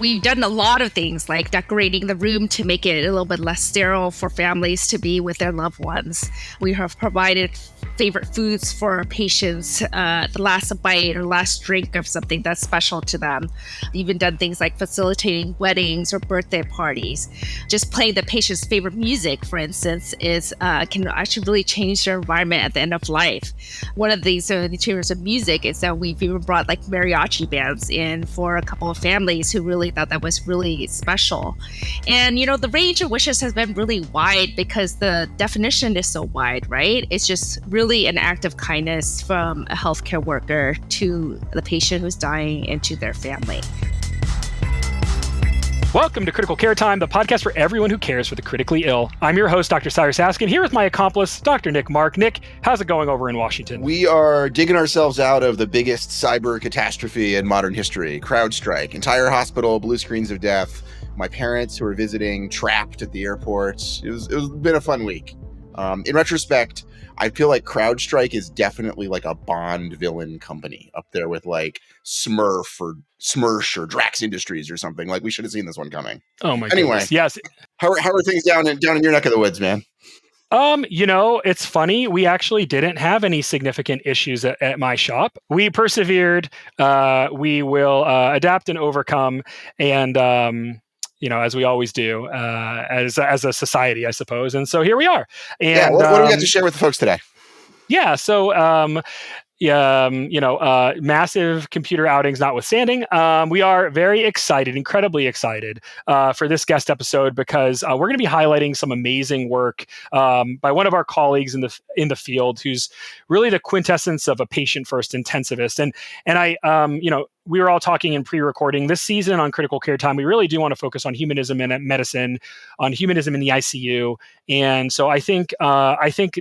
We've done a lot of things like decorating the room to make it a little bit less sterile for families to be with their loved ones. We have provided favorite foods for our patients, the last bite or last drink of something that's special to them. Even done things like facilitating weddings or birthday parties. Just playing the patient's favorite music, for instance, can actually really change their environment at the end of life. One of these in terms of music is that we've even brought like mariachi bands in for a couple of families who really thought that was really special. And, the range of wishes has been really wide because the definition is so wide, right? It's just really an act of kindness from a healthcare worker to the patient who's dying and to their family. Welcome to Critical Care Time, the podcast for everyone who cares for the critically ill. I'm your host, Dr. Cyrus Askin, here with my accomplice, Dr. Nick Mark. Nick, how's it going over in Washington? We are digging ourselves out of the biggest cyber catastrophe in modern history, CrowdStrike. Entire hospital, blue screens of death. My parents who were visiting trapped at the airports. It was been a fun week. In retrospect, I feel like CrowdStrike is definitely like a Bond villain company up there with like Smurf or Smersh or Drax Industries or something. Like we should have seen this one coming. Oh my goodness. Yes. How are things down in your neck of the woods, man? It's funny. We actually didn't have any significant issues at my shop. We persevered. We will adapt and overcome. And, as we always do, as a society, I suppose. And so here we are. And what do we got to share with the folks today? Yeah. So, massive computer outings notwithstanding, we are very excited, incredibly excited for this guest episode because we're going to be highlighting some amazing work by one of our colleagues in the field who's really the quintessence of a patient-first intensivist. And I, we were all talking in pre-recording this season on Critical Care Time. We really do want to focus on humanism in medicine, on humanism in the ICU. And so I think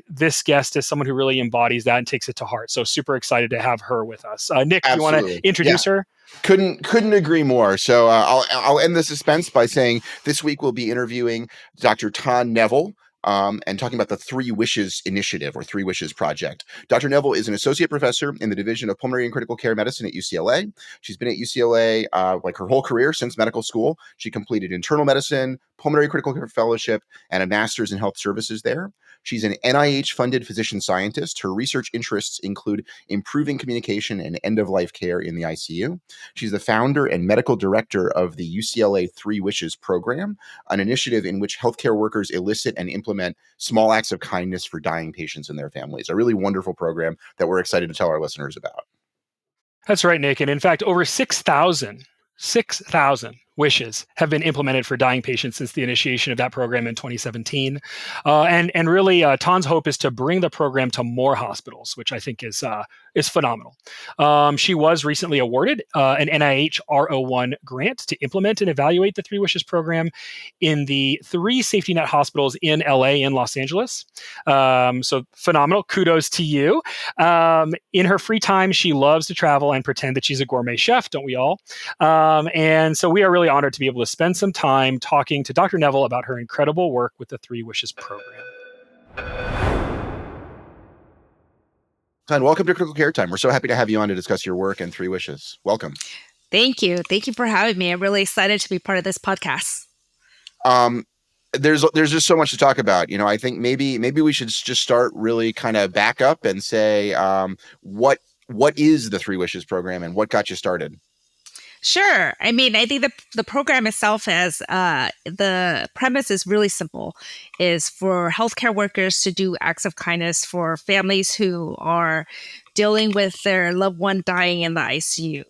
this guest is someone who really embodies that and takes it to heart. So super excited to have her with us. Nick, Absolutely. You want to introduce her? Couldn't agree more. So I'll end the suspense by saying this week we'll be interviewing Dr. Thanh Neville. And talking about the Three Wishes Initiative or Three Wishes Project. Dr. Neville is an associate professor in the Division of Pulmonary and Critical Care Medicine at UCLA. She's been at UCLA like her whole career since medical school. She completed internal medicine, pulmonary critical care fellowship, and a master's in health services there. She's an NIH-funded physician scientist. Her research interests include improving communication and end-of-life care in the ICU. She's the founder and medical director of the UCLA Three Wishes program, an initiative in which healthcare workers elicit and implement small acts of kindness for dying patients and their families. A really wonderful program that we're excited to tell our listeners about. That's right, Nick. And in fact, over 6,000 wishes have been implemented for dying patients since the initiation of that program in 2017. And really, Tan's hope is to bring the program to more hospitals, which I think is phenomenal. She was recently awarded an NIH R01 grant to implement and evaluate the Three Wishes program in the 3 safety net hospitals in LA and Los Angeles. So phenomenal. Kudos to you. In her free time, she loves to travel and pretend that she's a gourmet chef, don't we all? And so we are really honored to be able to spend some time talking to Dr. Neville about her incredible work with the Three Wishes program. Thanh, welcome to Critical Care Time. We're so happy to have you on to discuss your work and Three Wishes. Welcome. Thank you. Thank you for having me. I'm really excited to be part of this podcast. There's just so much to talk about. I think maybe we should just start really kind of back up and say what is the Three Wishes program and what got you started? Sure. I mean, I think the program itself the premise is really simple, is for healthcare workers to do acts of kindness for families who are dealing with their loved one dying in the ICU.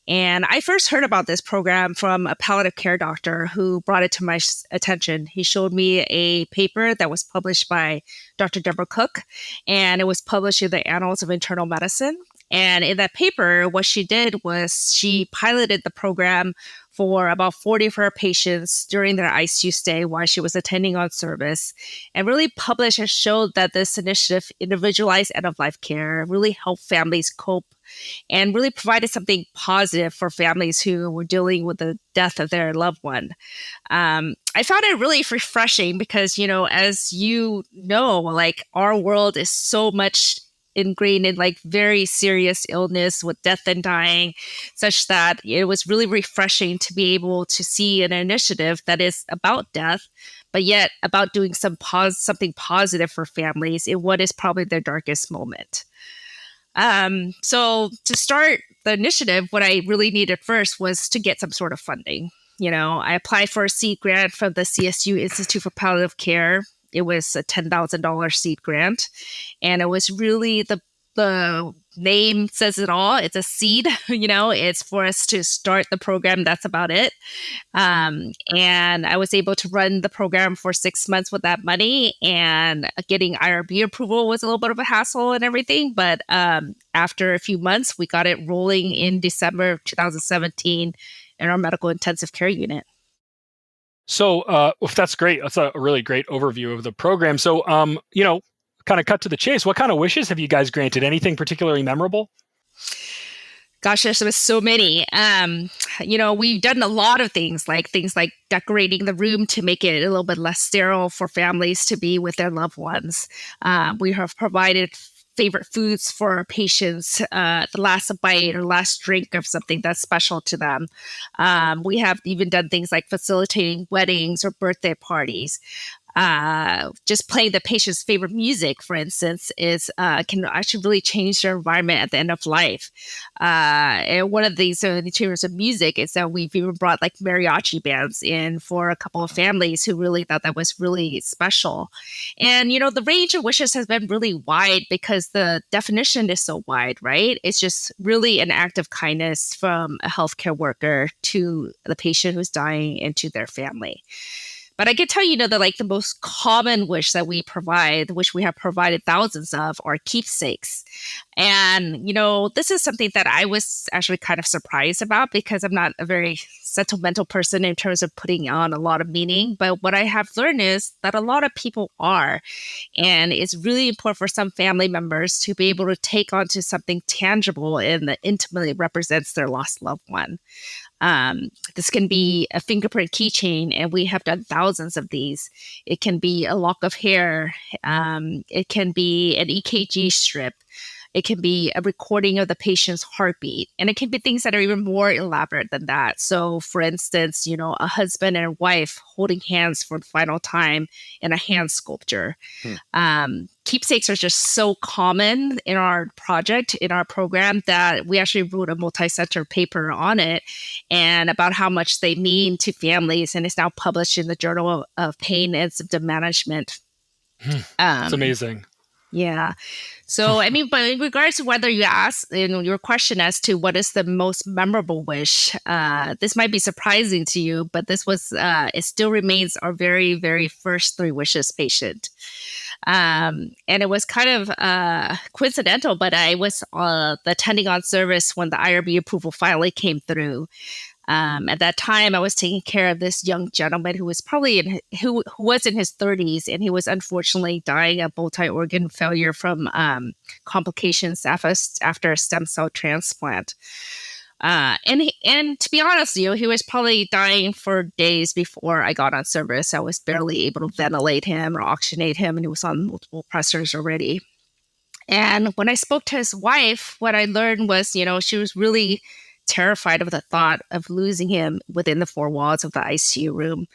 And I first heard about this program from a palliative care doctor who brought it to my attention. He showed me a paper that was published by Dr. Deborah Cook, and it was published in the Annals of Internal Medicine. And in that paper, what she did was she piloted the program for about 40 of her patients during their ICU stay while she was attending on service, and really published and showed that this initiative, individualized end-of-life care, really helped families cope and really provided something positive for families who were dealing with the death of their loved one. I found it really refreshing because, as like our world is so much ingrained in like very serious illness with death and dying, such that it was really refreshing to be able to see an initiative that is about death, but yet about doing something positive for families in what is probably their darkest moment. So to start the initiative, what I really needed first was to get some sort of funding. I applied for a seed grant from the CSU Institute for Palliative Care. It was a $10,000 seed grant. And it was really the name says it all. It's a seed, it's for us to start the program. That's about it. And I was able to run the program for 6 months with that money, and getting IRB approval was a little bit of a hassle and everything. But after a few months, we got it rolling in December of 2017 in our medical intensive care unit. So that's great. That's a really great overview of the program. So, kind of cut to the chase. What kind of wishes have you guys granted? Anything particularly memorable? Gosh, there's so many. We've done a lot of things like decorating the room to make it a little bit less sterile for families to be with their loved ones. We have provided favorite foods for our patients, the last bite or last drink of something that's special to them. We have even done things like facilitating weddings or birthday parties. Just playing the patient's favorite music, for instance, can actually really change their environment at the end of life. And one of these in terms of music is that we've even brought like mariachi bands in for a couple of families who really thought that was really special. And, the range of wishes has been really wide because the definition is so wide, right? It's just really an act of kindness from a healthcare worker to the patient who's dying and to their family. But I can tell you, that like the most common wish that we provide, which we have provided thousands of, are keepsakes. And, this is something that I was actually kind of surprised about because I'm not a very sentimental person in terms of putting on a lot of meaning. But what I have learned is that a lot of people are. And it's really important for some family members to be able to take onto something tangible and that intimately represents their lost loved one. This can be a fingerprint keychain, and we have done thousands of these. It can be a lock of hair. It can be an EKG strip. It can be a recording of the patient's heartbeat, and it can be things that are even more elaborate than that. So, for instance, a husband and a wife holding hands for the final time in a hand sculpture. Keepsakes are just so common in our project, in our program, that we actually wrote a multi-center paper on it and about how much they mean to families, and it's now published in the Journal of Pain and Symptom Management. It's amazing. Yeah. So, but in regards to whether you ask, your question as to what is the most memorable wish, this might be surprising to you, but this was, it still remains our very, very first 3 wishes patient. And it was kind of coincidental, but I was attending on service when the IRB approval finally came through. At that time, I was taking care of this young gentleman who was who was in his 30s, and he was unfortunately dying of multi-organ failure from complications after a stem cell transplant. And to be honest, he was probably dying for days before I got on service. I was barely able to ventilate him or oxygenate him, and he was on multiple pressors already. And when I spoke to his wife, what I learned was, she was really terrified of the thought of losing him within the 4 walls of the ICU room.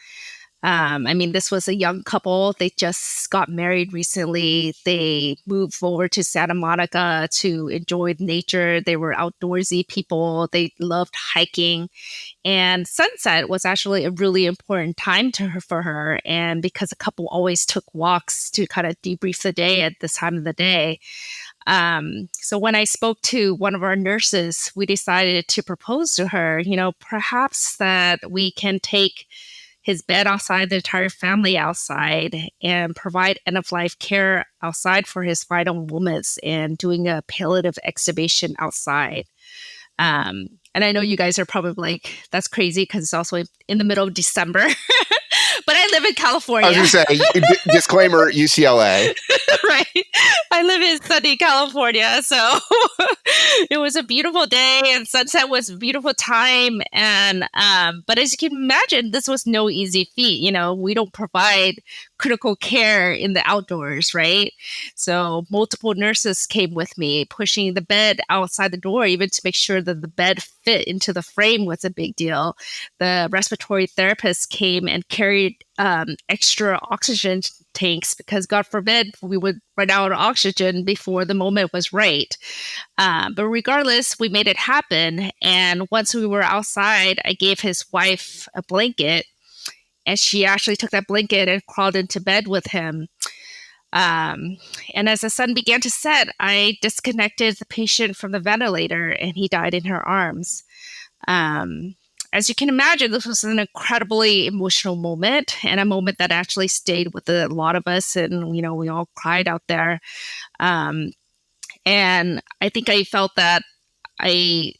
This was a young couple. They just got married recently. They moved forward to Santa Monica to enjoy nature. They were outdoorsy people. They loved hiking. And sunset was actually a really important time for her. And because the couple always took walks to kind of debrief the day at this time of the day. So when I spoke to one of our nurses, we decided to propose to her, perhaps that we can take his bed outside, the entire family outside, and provide end-of-life care outside for his final moments and doing a paliative extubation outside. And I know you guys are probably like, that's crazy because it's also in the middle of December. But I live in I California. was going to say, disclaimer, UCLA. Right. I live in sunny California. So it was a beautiful day and sunset was a beautiful time. And, but as you can imagine, this was no easy feat. You know, we don't provide critical care in the outdoors, right? So multiple nurses came with me, pushing the bed outside the door, even to make sure that the bed fit into the frame was a big deal. The respiratory therapist came and carried extra oxygen tanks because God forbid we would run out of oxygen before the moment was right. But regardless, we made it happen. And once we were outside, I gave his wife a blanket, and she actually took that blanket and crawled into bed with him. And as the sun began to set, I disconnected the patient from the ventilator, and he died in her arms. As you can imagine, this was an incredibly emotional moment, and a moment that actually stayed with a lot of us. And, you know, we all cried out there. And I think I felt that we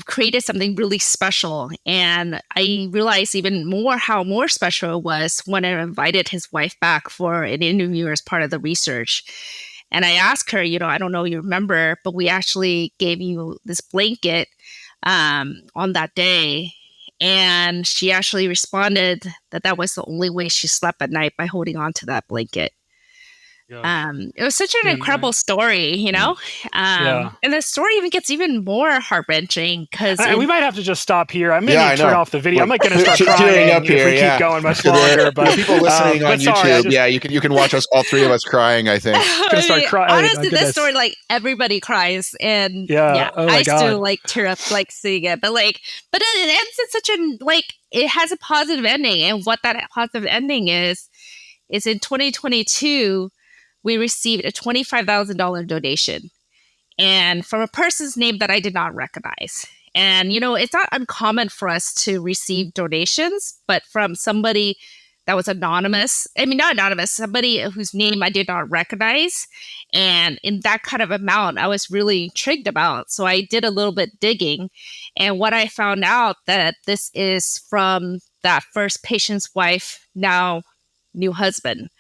created something really special. And I realized even more how more special it was when I invited his wife back for an interview as part of the research. And I asked her, you know, I don't know if you remember, but we actually gave you this blanket on that day. And she actually responded that that was the only way she slept at night, by holding on to that blanket. It was such an incredible story, you know? Yeah. And the story even gets even more heart-wrenching because we might have to just stop here. I'm going Yeah, I to turn know. off the video. I'm Like, going to start tearing crying up if here, we yeah. keep going much To longer. the But people listening on but sorry, YouTube, you can watch us, all three of us, crying, I think. Gonna start crying. honestly, this story, like, everybody cries, and Oh my I God. still like tear up like seeing it, but it ends in such a, like, it has a positive ending, and what that positive ending is in 2022 we received a $25,000 donation, and from a person's name that I did not recognize. And, you know, it's not uncommon for us to receive donations, but from somebody that was anonymous. I mean, not anonymous, somebody whose name I did not recognize. And in that kind of amount, I was really intrigued about. So I did a little bit digging. And what I found out that this is from that first patient's wife, now new husband.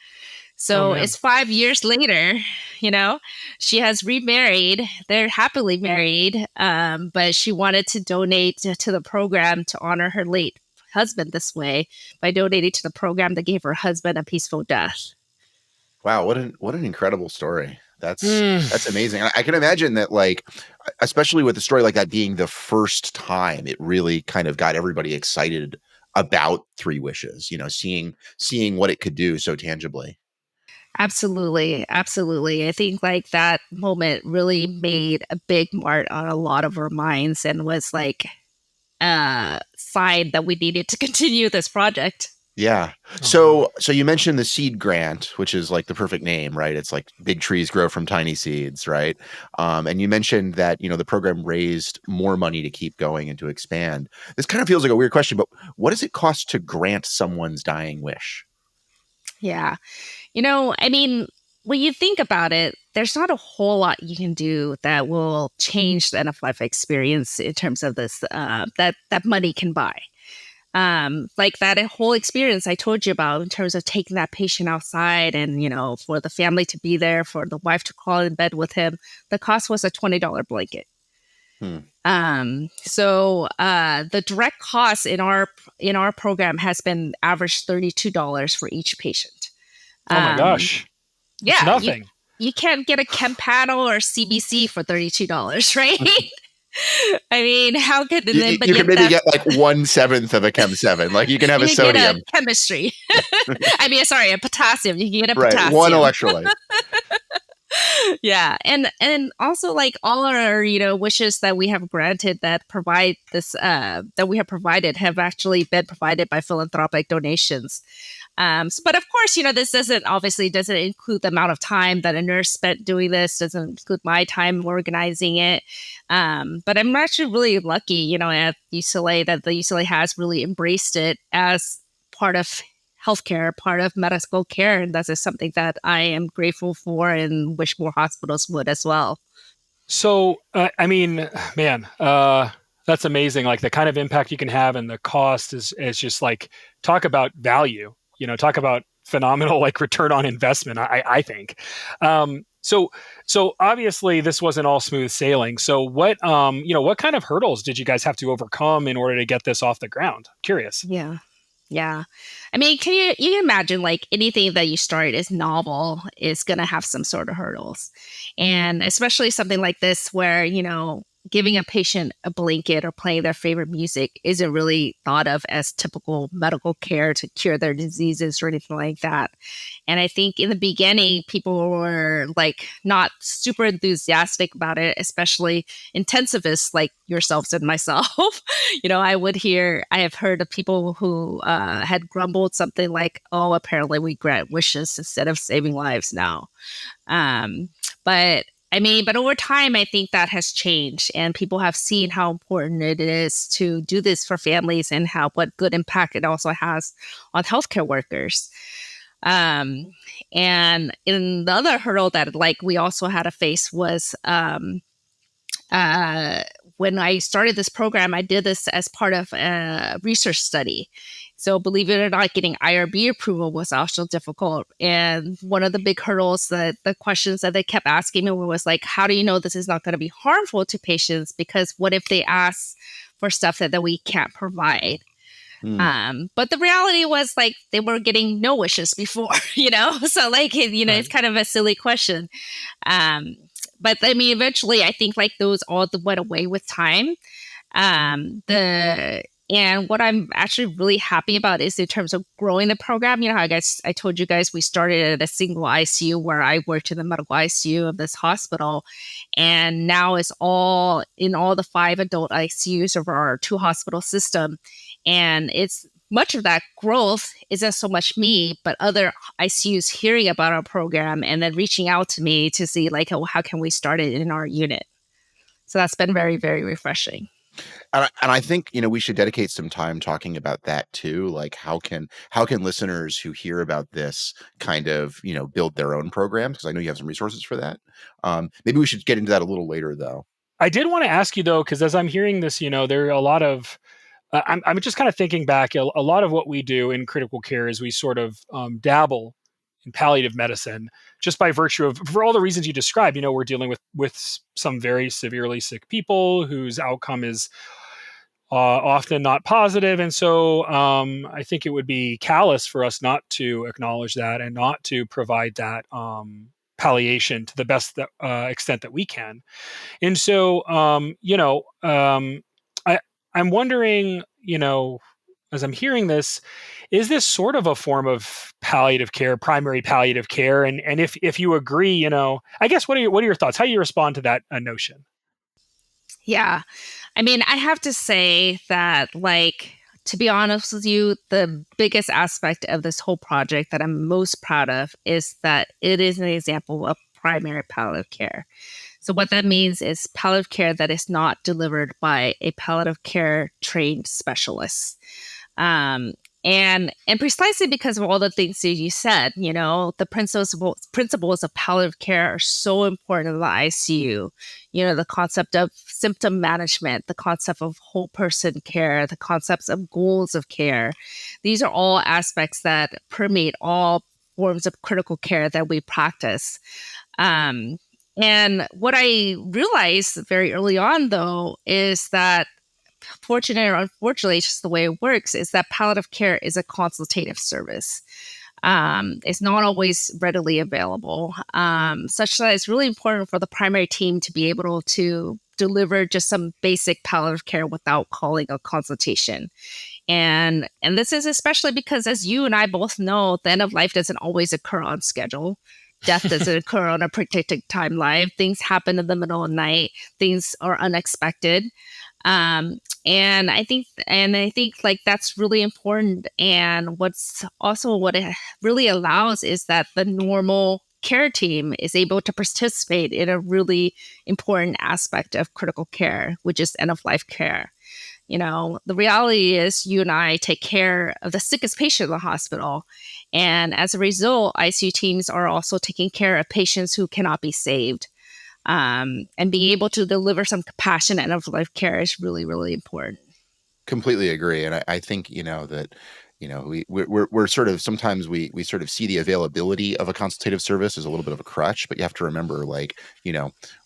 So it's 5 years later, you know, she has remarried. They're happily married, but she wanted to donate to the program to honor her late husband this way by donating to the program that gave her husband a peaceful death. Wow, what an incredible story. That's amazing. I can imagine that, like, especially with a story like that being the first time, it really kind of got everybody excited about Three Wishes, you know, seeing what it could do so tangibly. Absolutely. Absolutely. I think like that moment really made a big mark on a lot of our minds and was like a sign that we needed to continue this project. Yeah. So you mentioned the seed grant, which is like the perfect name, right? It's like big trees grow from tiny seeds, right? And you mentioned that, you know, the program raised more money to keep going and to expand. This kind of feels like a weird question, but what does it cost to grant someone's dying wish? Yeah. You know, I mean, when you think about it, there's not a whole lot you can do that will change the end of life experience in terms of this that money can buy. Like that whole experience I told you about in terms of taking that patient outside and, you know, for the family to be there, for the wife to crawl in bed with him, the cost was a $20 blanket. So the direct cost in our program has been average $32 for each patient. Oh my gosh. Yeah. Nothing. You can't get a chem panel or CBC for $32, right? I mean, how could you can maybe get like 1/7 of a Chem 7. Like you can have you a can sodium. get a chemistry. I mean, sorry, a potassium. You can get a Right, potassium. one electrolyte. Yeah, and also like all our, you know, wishes that we have granted that provide this that we have provided have actually been provided by philanthropic donations. But of course, you know, this doesn't include the amount of time that a nurse spent doing this, doesn't include my time organizing it. But I'm actually really lucky, you know, at UCLA that the UCLA has really embraced it as part of healthcare, part of medical care. And that is something that I am grateful for and wish more hospitals would as well. So, I mean, man, That's amazing. Like the kind of impact you can have and the cost is just like, talk about value, talk about phenomenal like return on investment, I think. So obviously this wasn't all smooth sailing. So what kind of hurdles did you guys have to overcome in order to get this off the ground? Curious. Yeah. Yeah. I mean, you can imagine like anything that you start is novel is going to have some sort of hurdles. And especially something like this where, giving a patient a blanket or playing their favorite music isn't really thought of as typical medical care to cure their diseases or anything like that. And I think in the beginning, people were like not super enthusiastic about it, especially intensivists like yourselves and myself. I have heard of people who had grumbled something like, oh, apparently we grant wishes instead of saving lives now. But over time, I think that has changed, and people have seen how important it is to do this for families and what good impact it also has on healthcare workers. And in the other hurdle that we also had to face was when I started this program, I did this as part of a research study. So believe it or not, getting IRB approval was also difficult. And one of the big hurdles, the questions that they kept asking me was like, how do you know this is not going to be harmful to patients? Because what if they ask for stuff that we can't provide? But the reality was like they were getting no wishes before, so it's kind of a silly question. But I mean, eventually I think like those all went away with time. And what I'm actually really happy about is in terms of growing the program. How I told you guys we started at a single ICU where I worked in the medical ICU of this hospital. And now it's all in all the 5 adult ICUs of our 2 hospital system. And it's much of that growth isn't so much me, but other ICUs hearing about our program and then reaching out to me to see how can we start it in our unit. So that's been very, very refreshing. And I think we should dedicate some time talking about that too. Like how can listeners who hear about this kind of build their own programs? Because I know you have some resources for that. Maybe we should get into that a little later, though. I did want to ask you though, because as I'm hearing this, there are a lot of I'm just kind of thinking back. A lot of what we do in critical care is we sort of dabble in palliative medicine, just by virtue of, for all the reasons you described. We're dealing with some very severely sick people whose outcome is often not positive, and so I think it would be callous for us not to acknowledge that and not to provide that palliation to the best extent that we can. And so, I'm wondering, as I'm hearing this, is this sort of a form of palliative care, primary palliative care? And if you agree, I guess what are your thoughts? How do you respond to that notion? Yeah. I mean, I have to say that, to be honest with you, the biggest aspect of this whole project that I'm most proud of is that it is an example of primary palliative care. So what that means is palliative care that is not delivered by a palliative care trained specialist. And precisely because of all the things that you said, the principles of palliative care are so important in the ICU. The concept of symptom management, the concept of whole person care, the concepts of goals of care. These are all aspects that permeate all forms of critical care that we practice. And what I realized very early on, though, is that fortunately or unfortunately, it's just the way it works, is that palliative care is a consultative service. It's not always readily available, such that it's really important for the primary team to be able to deliver just some basic palliative care without calling a consultation. And this is especially because, as you and I both know, the end of life doesn't always occur on schedule. Death doesn't occur on a predicted timeline. Things happen in the middle of the night. Things are unexpected. And I think that's really important. And what it really allows is that the normal care team is able to participate in a really important aspect of critical care, which is end of life care. The reality is you and I take care of the sickest patient in the hospital. And as a result, ICU teams are also taking care of patients who cannot be saved. And being able to deliver some compassion and of life care is really, really important. Completely agree. And I think, that, we're sort of, sometimes we sort of see the availability of a consultative service as a little bit of a crutch, but you have to remember, like,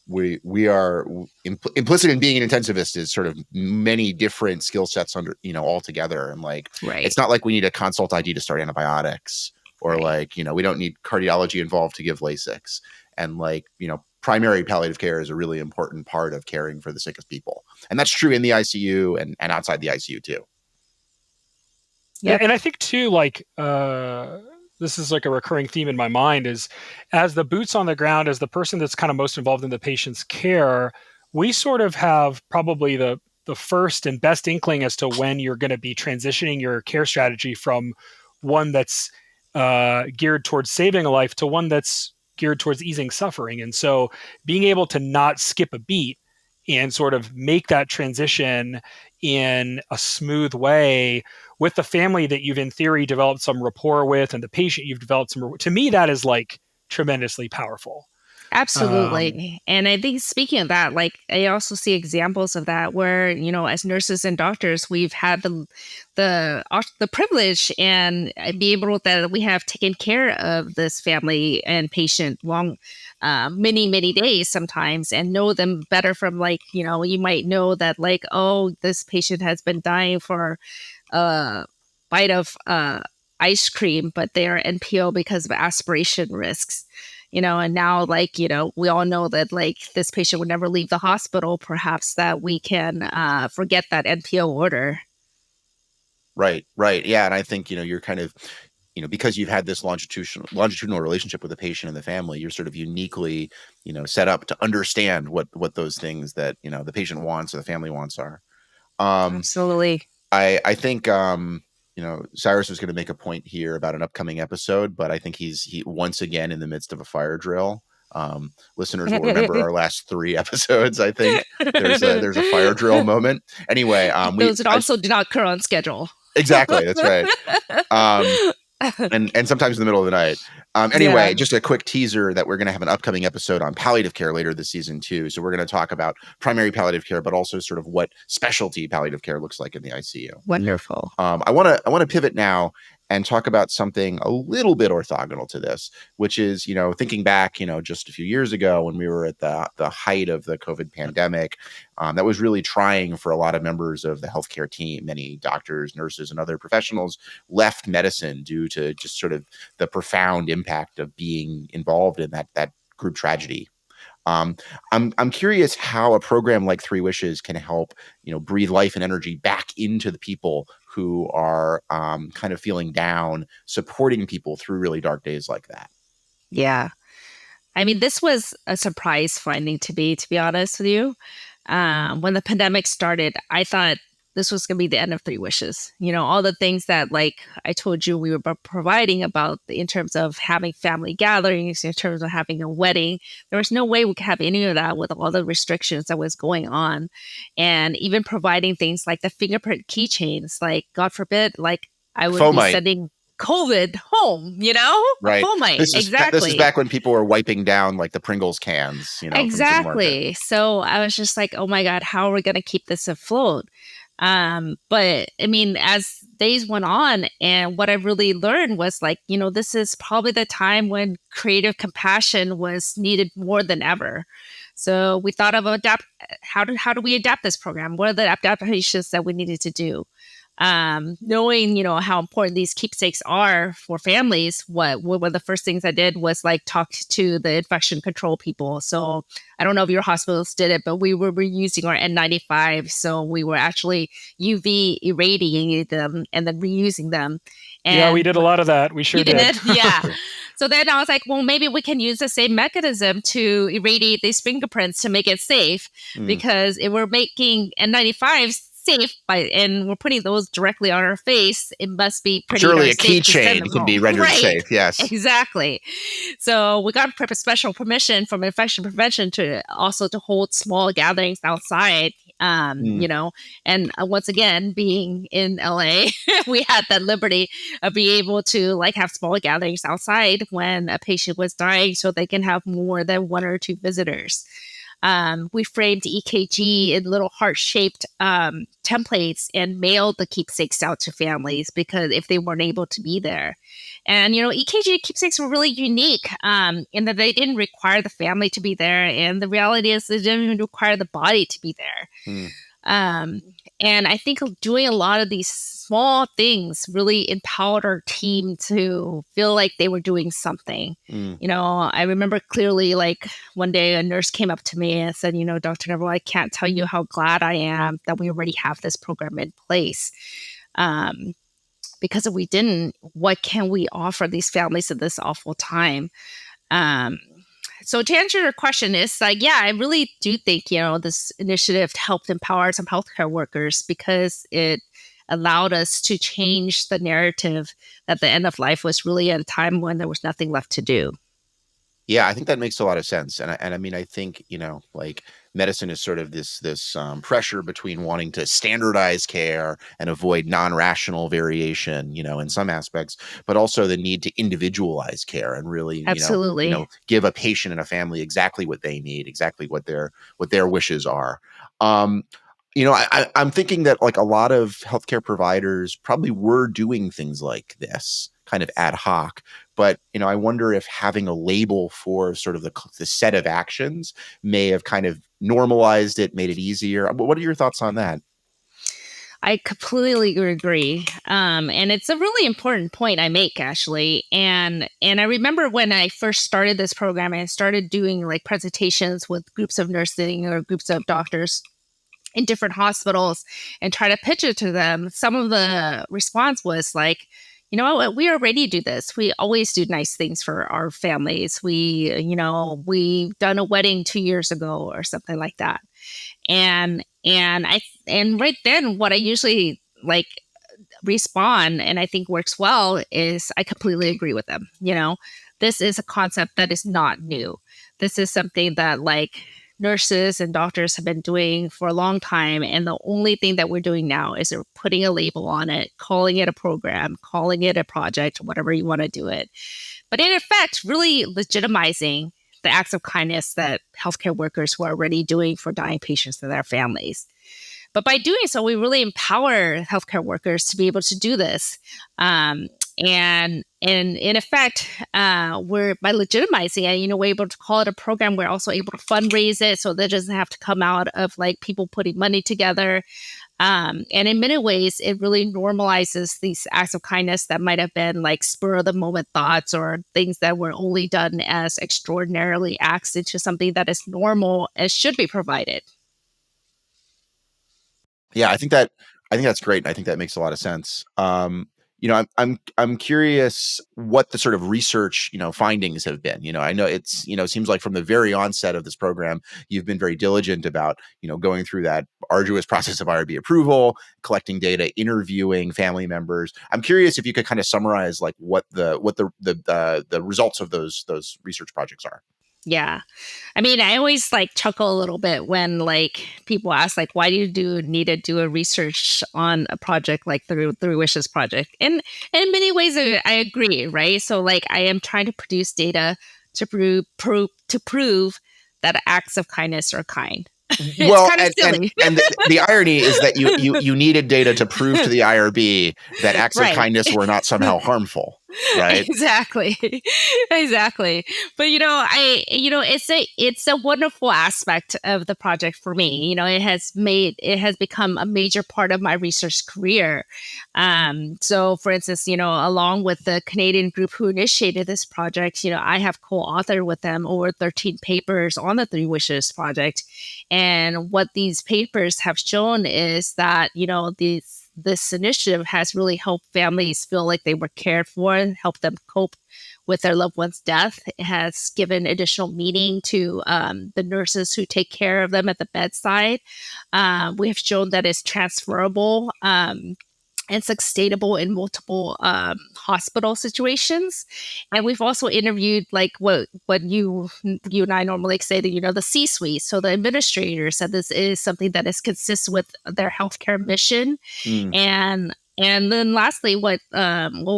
we are implicit in being an intensivist is sort of many different skill sets under, all together. And like, Right. it's not like we need a consult ID to start antibiotics, or Right. like, we don't need cardiology involved to give Lasix. And like, primary palliative care is a really important part of caring for the sickest people. And that's true in the ICU and outside the ICU too. Yeah, and I think too, like, this is like a recurring theme in my mind is, as the boots on the ground, as the person that's kind of most involved in the patient's care, we sort of have probably the first and best inkling as to when you're going to be transitioning your care strategy from one that's geared towards saving a life to one that's geared towards easing suffering. And so being able to not skip a beat and sort of make that transition in a smooth way with the family that you've in theory developed some rapport with, and the patient you've developed some, to me, that is like tremendously powerful. Absolutely. And I think speaking of that, like I also see examples of that where, as nurses and doctors, we've had the privilege and be able that we have taken care of this family and patient long many, many days sometimes, and know them better from, like, you might know that, like, oh, this patient has been dying for a bite of ice cream, but they are NPO because of aspiration risks. And now, like, we all know that, like, this patient would never leave the hospital, perhaps that we can forget that NPO order. Right. Yeah. And I think, you're kind of, because you've had this longitudinal relationship with the patient and the family, you're sort of uniquely, set up to understand what those things that, the patient wants or the family wants are. Absolutely. I think, Cyrus was going to make a point here about an upcoming episode, but I think he once again in the midst of a fire drill. Listeners will remember our last 3 episodes. I think there's a fire drill moment. Anyway, those also do not occur on schedule. Exactly, that's right. And sometimes in the middle of the night. Anyway, just a quick teaser that we're going to have an upcoming episode on palliative care later this season too. So we're going to talk about primary palliative care, but also sort of what specialty palliative care looks like in the ICU. Wonderful. I want to pivot now and talk about something a little bit orthogonal to this, which is, thinking back, just a few years ago when we were at the height of the COVID pandemic, that was really trying for a lot of members of the healthcare team. Many doctors, nurses, and other professionals left medicine due to just sort of the profound impact of being involved in that group tragedy. I'm curious how a program like 3 Wishes can help, breathe life and energy back into the people who are kind of feeling down, supporting people through really dark days like that. Yeah. I mean, this was a surprise finding to be honest with you. When the pandemic started, I thought this was going to be the end of 3 Wishes. All the things that, like I told you, we were providing about in terms of having family gatherings, in terms of having a wedding. There was no way we could have any of that with all the restrictions that was going on. And even providing things like the fingerprint keychains, like, God forbid, like I would be sending COVID home, Right. Fomite. This Exactly. is back when people were wiping down like the Pringles cans, Exactly. So I was just like, oh my God, how are we going to keep this afloat? But I mean, as days went on, and what I really learned was, like, this is probably the time when creative compassion was needed more than ever. So we thought of how do we adapt this program? What are the adaptations that we needed to do? Knowing, how important these keepsakes are for families, one of the first things I did was, like, talk to the infection control people. So I don't know if your hospitals did it, but we were reusing our N95. So we were actually UV irradiating them and then reusing them. And yeah, we did a lot of that. We sure did. Yeah. So then I was like, well, maybe we can use the same mechanism to irradiate these fingerprints to make it safe, because if we're making N95s safe and we're putting those directly on our face, it must be pretty surely a safe keychain can be rendered safe. Yes, exactly. So we got special permission from infection prevention to hold small gatherings outside, you know, and once again, being in LA, we had that liberty of being able to like have small gatherings outside when a patient was dying so they can have more than one or two visitors. We framed EKG in little heart-shaped templates and mailed the keepsakes out to families because if they weren't able to be there. And, you know, EKG keepsakes were really unique in that they didn't require the family to be there. And the reality is they didn't even require the body to be there. Mm. And I think doing a lot of these small things really empowered our team to feel like they were doing something. Mm. You know, I remember clearly like one day a nurse came up to me and said, you know, Dr. Neville, I can't tell you how glad I am that we already have this program in place. Because if we didn't, what can we offer these families at this awful time? So to answer your question, is like, yeah, I really do think, you know, this initiative helped empower some healthcare workers because it allowed us to change the narrative that the end of life was really at a time when there was nothing left to do. Yeah, I think that makes a lot of sense. And I mean, I think, you know, like medicine is sort of this pressure between wanting to standardize care and avoid non-rational variation, you know, in some aspects, but also the need to individualize care and really, Absolutely. give a patient and a family exactly what they need, exactly what their wishes are. Um, I'm thinking that like a lot of healthcare providers probably were doing things like this kind of ad hoc, but I wonder if having a label for sort of the set of actions may have kind of normalized it, made it easier. What are your thoughts on that? I completely agree. And it's a really important point I make actually. And I remember when I first started this program, I started doing like presentations with groups of nursing or groups of doctors in different hospitals and try to pitch it to them. Some of the response was like, you know what, we already do this. We always do nice things for our families. We've done a wedding 2 years ago or something like that. And right then what I usually like respond and I think works well is I completely agree with them. You know, this is a concept that is not new. This is something that like nurses and doctors have been doing for a long time. And the only thing that we're doing now is we're putting a label on it, calling it a program, calling it a project, whatever you want to do it. But in effect, really legitimizing the acts of kindness that healthcare workers were already doing for dying patients and their families. But by doing so, we really empower healthcare workers to be able to do this. And in effect, we're by legitimizing it, we're able to call it a program. We're also able to fundraise it, so that doesn't have to come out of like people putting money together. And in many ways, it really normalizes these acts of kindness that might have been like spur of the moment thoughts or things that were only done as extraordinarily acts into something that is normal and should be provided. Yeah, I think that's great. I think that makes a lot of sense. I'm curious what the sort of research, findings have been. I know it seems like from the very onset of this program, you've been very diligent about, going through that arduous process of IRB approval, collecting data, interviewing family members. I'm curious if you could kind of summarize like what the results of those research projects are. Yeah. I mean, I always like chuckle a little bit when like people ask like, why do you need to do a research on a project like the Three Wishes project? And in many ways, I agree, right? So like I am trying to produce data to prove that acts of kindness are kind. It's Well, kind of and silly. and the irony is that you needed data to prove to the IRB that acts of Right. kindness were not somehow harmful, right? Exactly. Exactly. But it's a wonderful aspect of the project for me. It has become a major part of my research career. So for instance, along with the Canadian group who initiated this project, I have co-authored with them over 13 papers on the Three Wishes project. And what these papers have shown is that, this initiative has really helped families feel like they were cared for and helped them cope with their loved one's death. It has given additional meaning to the nurses who take care of them at the bedside. We have shown that it's transferable and sustainable in multiple hospital situations. And we've also interviewed like what you and I normally say that, the C-suite. So the administrators said this is something that is consistent with their healthcare mission. Mm. And then lastly, what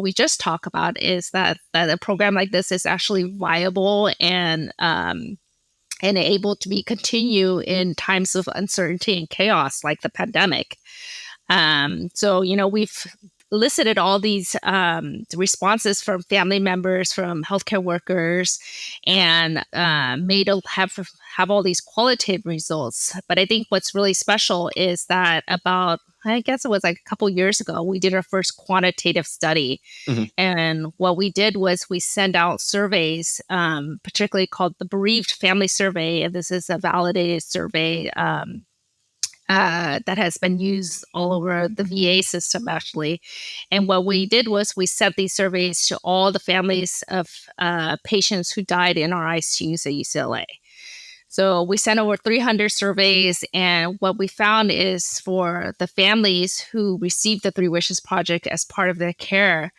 we just talked about is that a program like this is actually viable and able to be continue in times of uncertainty and chaos like the pandemic. So, we've elicited all these responses from family members, from healthcare workers, and have all these qualitative results. But I think what's really special is that I guess it was like a couple years ago, we did our first quantitative study. Mm-hmm. And what we did was we sent out surveys, particularly called the Bereaved Family Survey. And this is a validated survey that has been used all over the VA system, actually. And what we did was we sent these surveys to all the families of patients who died in our ICUs at UCLA. So we sent over 300 surveys, and what we found is for the families who received the Three Wishes Project as part of their care,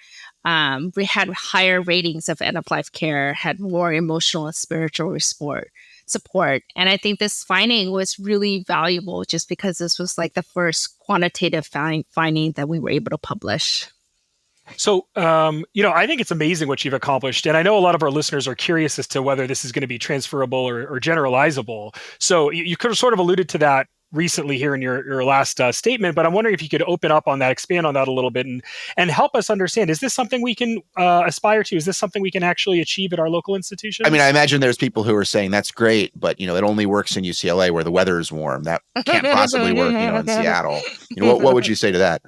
we had higher ratings of end-of-life care, had more emotional and spiritual support. And I think this finding was really valuable just because this was like the first quantitative finding that we were able to publish. So, I think it's amazing what you've accomplished. And I know a lot of our listeners are curious as to whether this is going to be transferable or generalizable. So you could have sort of alluded to that recently here in your last statement, but I'm wondering if you could open up on that, expand on that a little bit, and help us understand, is this something we can aspire to? Is this something we can actually achieve at our local institutions? I mean, I imagine there's people who are saying that's great, but it only works in UCLA where the weather is warm. That can't possibly work, in Seattle. What would you say to that?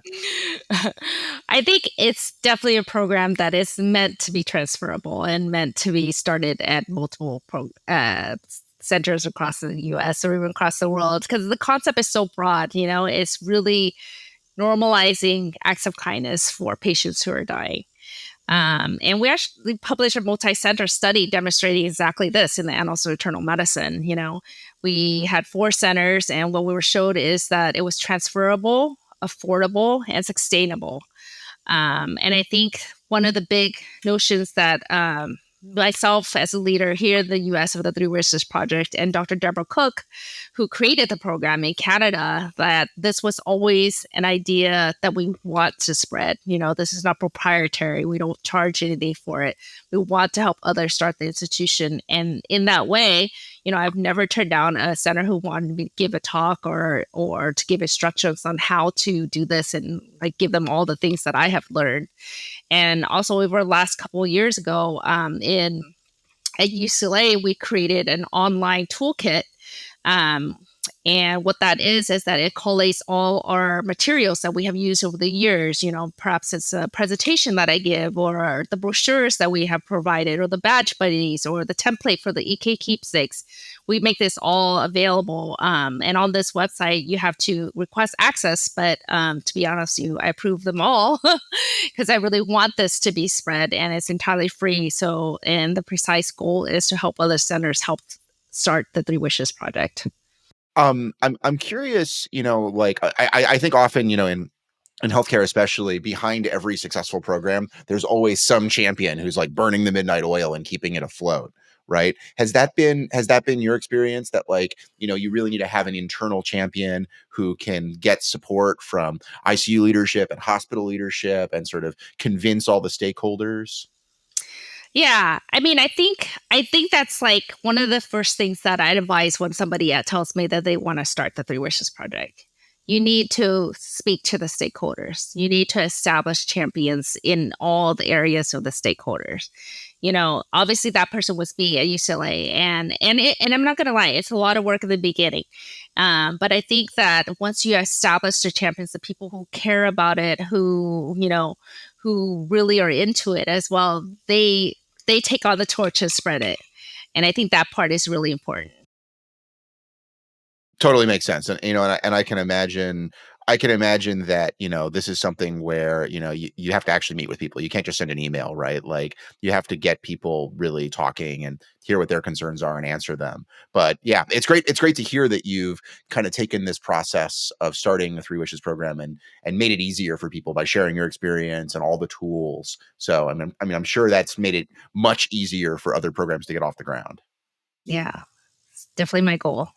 I think it's definitely a program that is meant to be transferable and meant to be started at multiple centers across the US or even across the world, because the concept is so broad. It's really normalizing acts of kindness for patients who are dying. And we actually published a multi-center study demonstrating exactly this in the Annals of Internal Medicine. We had 4 centers, and what we were showed is that it was transferable, affordable, and sustainable. And I think one of the big notions that myself as a leader here in the US of the Three Wishes Project and Dr. Deborah Cook, who created the program in Canada, that this was always an idea that we want to spread. This is not proprietary. We don't charge anything for it. We want to help others start the institution. And in that way, I've never turned down a center who wanted me to give a talk or to give instructions on how to do this and give them all the things that I have learned. And also over the last couple of years ago, at UCLA, we created an online toolkit. And what that is that it collates all our materials that we have used over the years. Perhaps it's a presentation that I give, or the brochures that we have provided, or the badge buddies, or the template for the EK keepsakes. We make this all available. And on this website, you have to request access. But to be honest with you, I approve them all because I really want this to be spread, and it's entirely free. So, and the precise goal is to help other centers help start the Three Wishes Project. I'm curious, I think often, in healthcare, especially, behind every successful program, there's always some champion who's like burning the midnight oil and keeping it afloat. Right. Has that been your experience, that you really need to have an internal champion who can get support from ICU leadership and hospital leadership and sort of convince all the stakeholders? Yeah, I mean, I think that's like one of the first things that I'd advise when somebody tells me that they want to start the Three Wishes Project. You need to speak to the stakeholders. You need to establish champions in all the areas of the stakeholders. Obviously that person was me at UCLA, and I'm not going to lie, it's a lot of work in the beginning. But I think that once you establish the champions, the people who care about it, who really are into it as well, they take on the torch and spread it. And I think that part is really important. Totally makes sense. And, and I can imagine, I can imagine that, this is something where, you have to actually meet with people. You can't just send an email, right? Like you have to get people really talking and hear what their concerns are and answer them. But yeah, it's great. It's great to hear that you've kind of taken this process of starting the Three Wishes program and made it easier for people by sharing your experience and all the tools. So I'm sure that's made it much easier for other programs to get off the ground. Yeah, it's definitely my goal.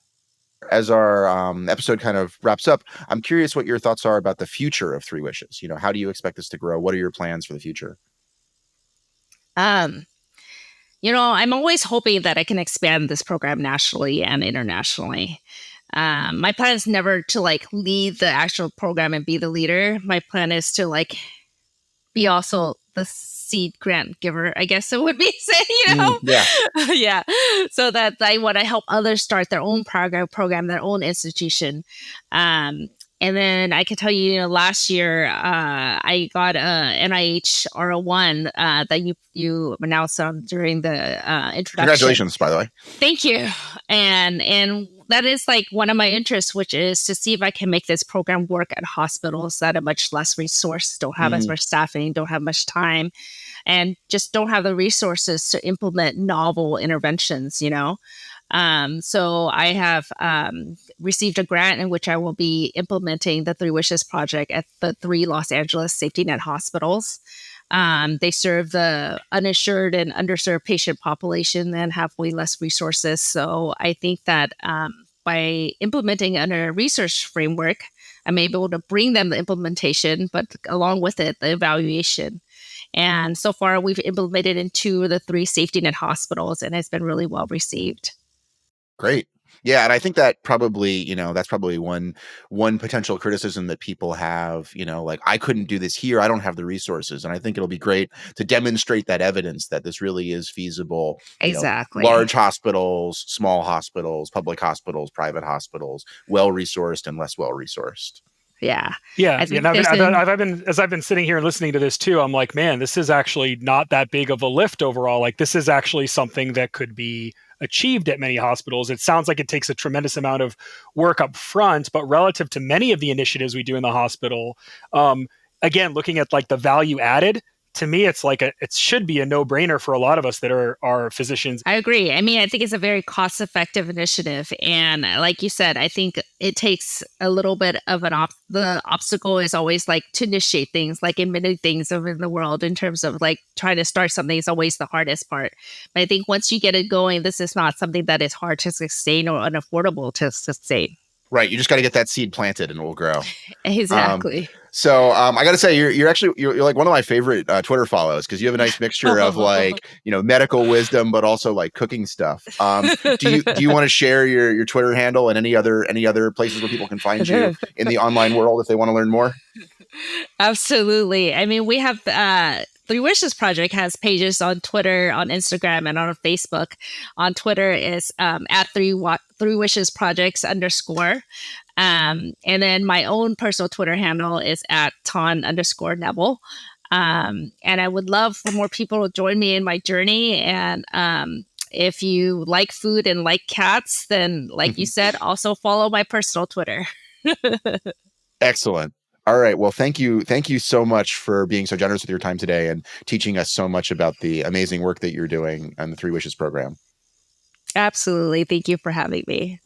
As our episode kind of wraps up, I'm curious what your thoughts are about the future of Three Wishes. How do you expect this to grow? What are your plans for the future? Um, I'm always hoping that I can expand this program nationally and internationally. My plan is never to like lead the actual program and be the leader. My plan is to like be also the seed grant giver, I guess it would be say, Yeah. yeah. So that I want to help others start their own program, their own institution. And then I can tell you, last year I got a NIH R01 that you announced during the introduction. Congratulations, by the way. Thank you. And that is like one of my interests, which is to see if I can make this program work at hospitals that are much less resourced, don't have as much staffing, don't have much time, and just don't have the resources to implement novel interventions, So I have received a grant in which I will be implementing the Three Wishes project at the 3 Los Angeles safety net hospitals. They serve the uninsured and underserved patient population and have way less resources. So I think that by implementing under a research framework, I'm able to bring them the implementation, but along with it, the evaluation. And so far, we've implemented in 2 of the 3 safety net hospitals, and it's been really well received. Great. Yeah, and I think that probably, that's probably one potential criticism that people have, like I couldn't do this here. I don't have the resources. And I think it'll be great to demonstrate that evidence that this really is feasible. Exactly. Large hospitals, small hospitals, public hospitals, private hospitals, well-resourced and less well-resourced. Yeah. Yeah. And I've been sitting here and listening to this too. I'm like, man, this is actually not that big of a lift overall. Like this is actually something that could be achieved at many hospitals. It sounds like it takes a tremendous amount of work up front, but relative to many of the initiatives we do in the hospital, again, looking at like the value added, to me, it's like it should be a no-brainer for a lot of us that are physicians. I agree. I mean, I think it's a very cost-effective initiative, and like you said, I think it takes a little bit of the obstacle is always like to initiate things, like in many things in the world, in terms of like trying to start something is always the hardest part. But I think once you get it going, this is not something that is hard to sustain or unaffordable to sustain. Right. You just got to get that seed planted and it will grow. Exactly. So I got to say, you're like one of my favorite Twitter follows because you have a nice mixture of like medical wisdom, but also like cooking stuff. Do you want to share your Twitter handle and any other places where people can find you in the online world if they want to learn more? Absolutely. I mean, we have Three Wishes Project has pages on Twitter, on Instagram, and on Facebook. On Twitter is at Three Wishes Projects _. And then my own personal Twitter handle is at @Thanh_Neville. And I would love for more people to join me in my journey. And if you like food and like cats, then like you said, also follow my personal Twitter. Excellent. All right. Well, thank you. Thank you so much for being so generous with your time today and teaching us so much about the amazing work that you're doing on the Three Wishes program. Absolutely. Thank you for having me.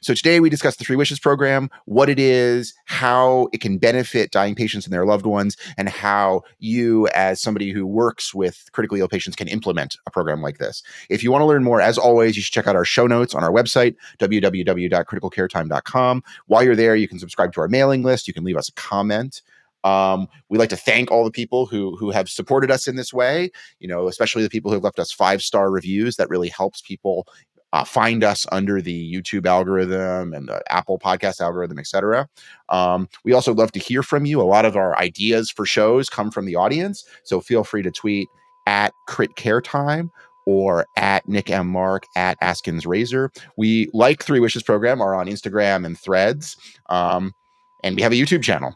So today we discussed the Three Wishes program, what it is, how it can benefit dying patients and their loved ones, and how you, as somebody who works with critically ill patients, can implement a program like this. If you want to learn more, as always, you should check out our show notes on our website, www.criticalcaretime.com. While you're there, you can subscribe to our mailing list. You can leave us a comment. We'd like to thank all the people who have supported us in this way, especially the people who have left us 5-star reviews. That really helps people find us under the YouTube algorithm and the Apple podcast algorithm, etc. We also love to hear from you. A lot of our ideas for shows come from the audience. So feel free to tweet at Crit Care Time or at Nick M. Mark at Askins Razor. We like Three Wishes program, are on Instagram and Threads. And we have a YouTube channel.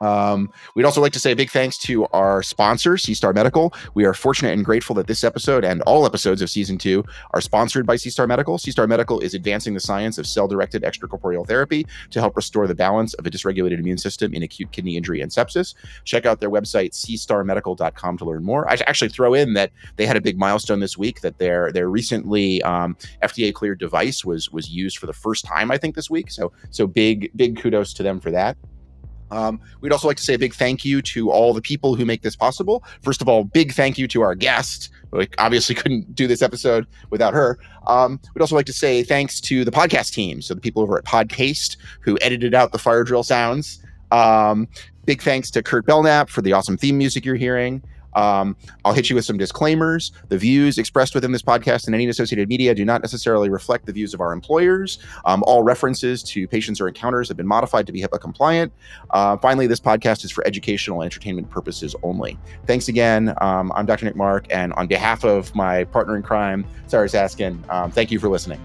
We'd also like to say a big thanks to our sponsor, C-Star Medical. We are fortunate and grateful that this episode and all episodes of season 2 are sponsored by C-Star Medical. C-Star Medical is advancing the science of cell-directed extracorporeal therapy to help restore the balance of a dysregulated immune system in acute kidney injury and sepsis. Check out their website, cstarmedical.com, to learn more. I should actually throw in that they had a big milestone this week, that their recently FDA-cleared device was used for the first time, I think, this week. So big kudos to them for that. We'd also like to say a big thank you to all the people who make this possible. First of all, big thank you to our guest. We obviously couldn't do this episode without her. We'd also like to say thanks to the podcast team, so the people over at Podcaste who edited out the fire drill sounds. Big thanks to Kurt Belknap for the awesome theme music you're hearing. I'll hit you with some disclaimers. The views expressed within this podcast and any associated media do not necessarily reflect the views of our employers. All references to patients or encounters have been modified to be HIPAA compliant. Finally, this podcast is for educational and entertainment purposes only. Thanks again. I'm Dr. Nick Mark, and on behalf of my partner in crime, Cyrus Askin, thank you for listening.